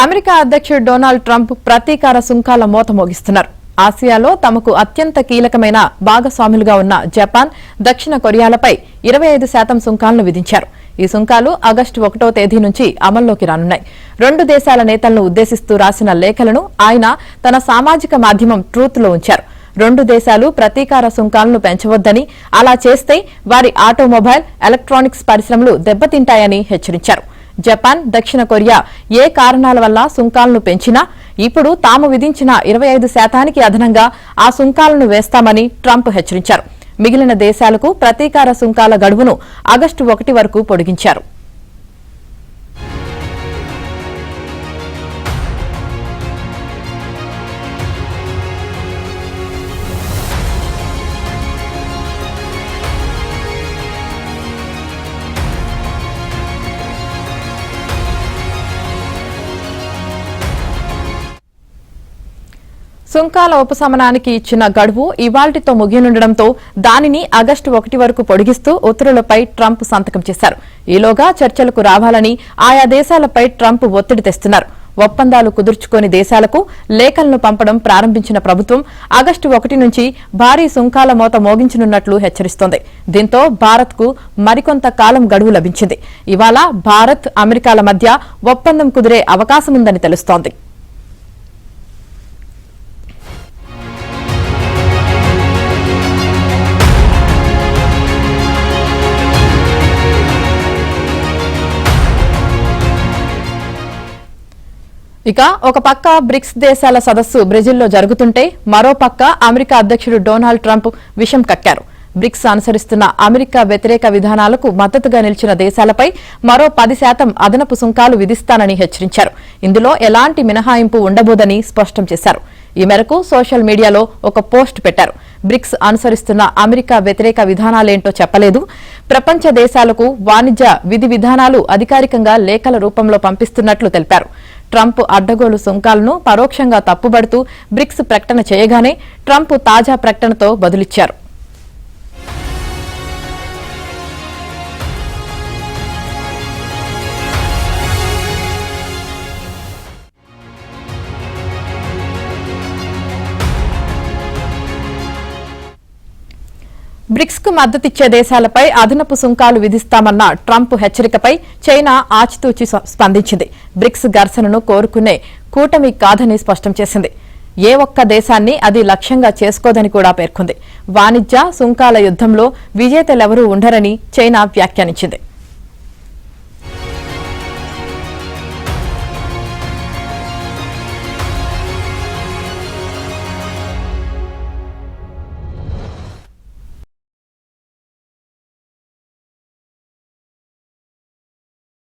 America అధ్యక్షుడు Donald Trump ప్రతీకార సుంకాల మోత మోగిస్తున్నారు. ఆసియాలో తమకు అత్యంత కీలకమైన భాగస్వాములుగా ఉన్న జపాన్, దక్షిణ కొరియాలపై 25% సుంకాలను విధించారు. ఈ సుంకాలు ఆగస్టు 1వ తేదీ నుంచి అమల్లోకి రానున్నాయి. రెండు దేశాల నేతలను ఉద్దేశిస్తూ రాసిన లేఖలను ఆయన తన సామాజిక మాధ్యమం ట్రూత్లో ఉంచారు. రెండు దేశాలు ప్రతీకార సుంకాలను పెంచవద్దని, అలా చేస్తే వారి ఆటోమొబైల్, ఎలక్ట్రానిక్స్ పరిశ్రమలు దెబ్బతింటాయని హెచ్చరించారు. జపాన్, దక్షిణ కొరియా ఏ కారణాల వల్ల సుంకాలను పెంచినా ఇప్పుడు తాము విధించిన 25%కి అదనంగా ఆ సుంకాలను వేస్తామని ట్రంప్ హెచ్చరించారు. మిగిలిన దేశాలకు ప్రతీకార సుంకాల గడువును ఆగస్టు 1 వరకు పొడిగించారు. సుంకాల ఉపశమనానికి ఇచ్చిన గడువు ఇవాల్టితో ముగియనుండటంతో దానిని ఆగస్టు 1 వరకు పొడిగిస్తూ ఉత్తర్వులపై ట్రంప్ సంతకం చేశారు. ఈలోగా చర్చలకు రావాలని ఆయా దేశాలపై ట్రంప్ ఒత్తిడి తెస్తున్నారు. ఒప్పందాలు కుదుర్చుకోని దేశాలకు లేఖలను పంపడం ప్రారంభించిన ప్రభుత్వం ఆగస్టు 1 నుంచి భారీ సుంకాల మోత మోగించనున్నట్లు హెచ్చరిస్తోంది. దీంతో భారత్కు మరికొంత కాలం గడువు లభించింది. ఇవాళ భారత్, అమెరికాల మధ్య ఒప్పందం కుదిరే అవకాశముందని తెలుస్తోంది. ఇక ఒక పక్క బ్రిక్స్ దేశాల సదస్సు బ్రెజిల్లో జరుగుతుంటే మరో పక్క అమెరికా అధ్యక్షుడు డొనాల్డ్ ట్రంప్ విషం కక్కారు. బ్రిక్స్ అనుసరిస్తున్న అమెరికా వ్యతిరేక విధానాలకు మద్దతుగా నిలిచిన దేశాలపై మరో 10% అదనపు సుంకాలు విధిస్తానని హెచ్చరించారు. ఇందులో ఎలాంటి మినహాయింపు ఉండబోదని స్పష్టం చేశారు. ఈ మేరకు సోషల్ మీడియాలో ఒక పోస్ట్ పెట్టారు. బ్రిక్స్ అనుసరిస్తున్న అమెరికా వ్యతిరేక విధానాలేంటో చెప్పలేదు. ప్రపంచ దేశాలకు వాణిజ్య విధి విధానాలు అధికారికంగా లేఖల రూపంలో పంపిస్తున్నట్లు తెలిపారు. ట్రంప్ అడ్డగోలు సుంకాలను పరోక్షంగా తప్పుబడుతూ బ్రిక్స్ ప్రకటన చేయగానే ట్రంప్ తాజా ప్రకటనతో బదులిచ్చారు. బ్రిక్స్ కు మద్దతిచ్చే దేశాలపై అదనపు సుంకాలు విధిస్తామన్న ట్రంప్ హెచ్చరికపై చైనా ఆచితూచి స్పందించింది. బ్రిక్స్ ఘర్షణను కోరుకునే కూటమి కాదని స్పష్టం చేసింది. ఏ ఒక్క దేశాన్ని అది లక్ష్యంగా చేసుకోదని కూడా పేర్కొంది. వాణిజ్య సుంకాల యుద్దంలో విజేతలెవరూ ఉండరని చైనా వ్యాఖ్యానించింది.